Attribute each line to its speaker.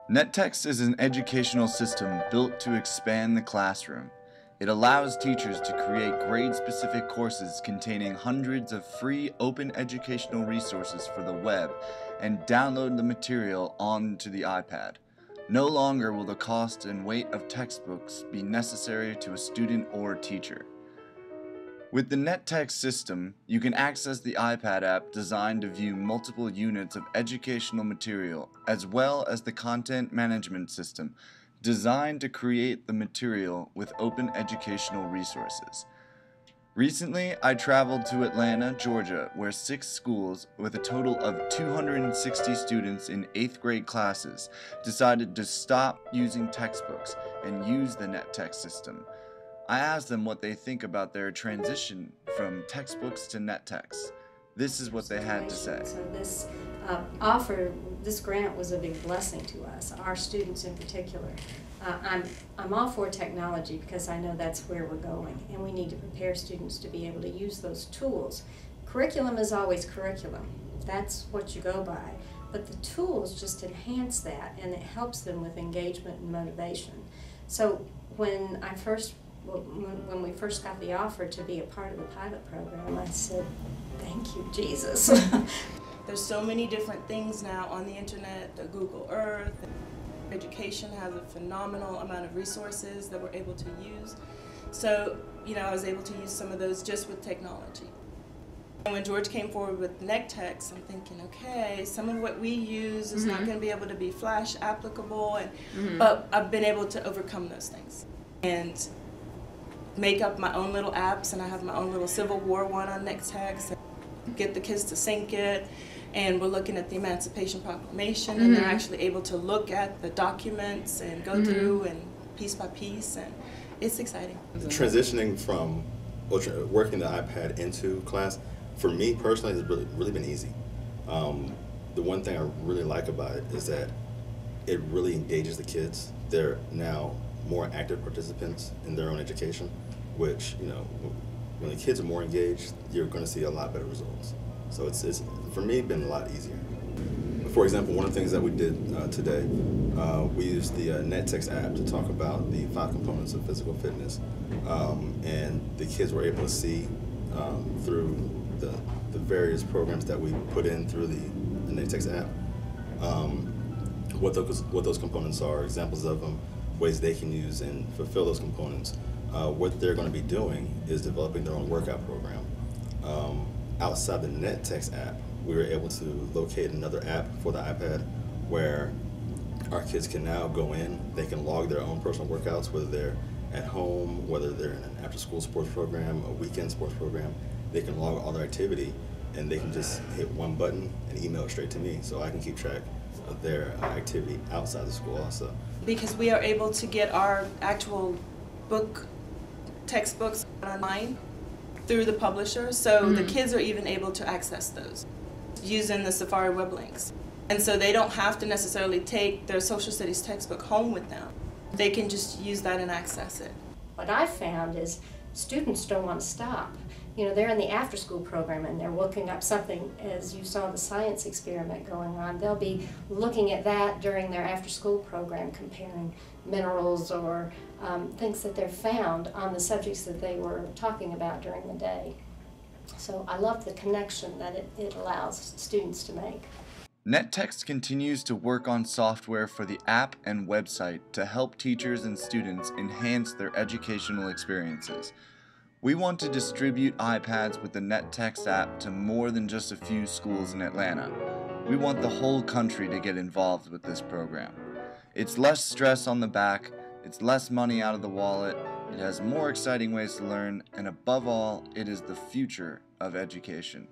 Speaker 1: Nettexts is an educational system built to expand the classroom. It allows teachers to create grade-specific courses containing hundreds of free open educational resources for the web and download the material onto the iPad. No longer will the cost and weight of textbooks be necessary to a student or teacher. With the Nettexts system, you can access the iPad app designed to view multiple units of educational material, as well as the content management system designed to create the material with open educational resources. Recently, I traveled to Atlanta, Georgia, where 6 schools with a total of 260 students in 8th grade classes decided to stop using textbooks and use the Nettexts system. I asked them what they think about their transition from textbooks to Nettexts. This is what they had to say.
Speaker 2: So this grant was a big blessing to us, our students in particular. I'm all for technology because I know that's where we're going, and we need to prepare students to be able to use those tools. Curriculum is always curriculum. That's what you go by. But the tools just enhance that, and it helps them with engagement and motivation. So when we first got the offer to be a part of the pilot program, I said, thank you, Jesus.
Speaker 3: There's so many different things now on the internet, the Google Earth. Education has a phenomenal amount of resources that we're able to use. So, I was able to use some of those just with technology. And when George came forward with Nettexts, I'm thinking, okay, some of what we use is not going to be able to be Flash applicable, but I've been able to overcome those things and make up my own little apps, and I have my own little Civil War one on Nettexts, and get the kids to sync it, and we're looking at the Emancipation Proclamation, and they're actually able to look at the documents and go through and piece by piece, and it's exciting.
Speaker 4: Transitioning from working the iPad into class, for me personally, has really been easy. The one thing I really like about it is that it really engages the kids. They're now more active participants in their own education, which, when the kids are more engaged, you're going to see a lot better results. So it's for me, been a lot easier. For example, one of the things that we did today, we used the Nettexts app to talk about the 5 components of physical fitness, and the kids were able to see through the various programs that we put in through the Nettexts app what those components are, examples of them, ways they can use and fulfill those components. What they're going to be doing is developing their own workout program. Outside the Nettexts app, we were able to locate another app for the iPad where our kids can now go in, they can log their own personal workouts, whether they're at home, whether they're in an after-school sports program, a weekend sports program. They can log all their activity, and they can just hit one button and email it straight to me, so I can keep track of their activity outside the school also.
Speaker 3: Because we are able to get our actual textbooks online through the publisher, so the kids are even able to access those using the Safari web links. And so they don't have to necessarily take their social studies textbook home with them. They can just use that and access it.
Speaker 2: What I've found is students don't want to stop. They're in the after-school program and they're looking up something, as you saw the science experiment going on. They'll be looking at that during their after-school program, comparing minerals or things that they've found on the subjects that they were talking about during the day. So I love the connection that it allows students to make.
Speaker 1: Nettexts continues to work on software for the app and website to help teachers and students enhance their educational experiences. We want to distribute iPads with the Nettexts app to more than just a few schools in Atlanta. We want the whole country to get involved with this program. It's less stress on the back, it's less money out of the wallet, it has more exciting ways to learn, and above all, it is the future of education.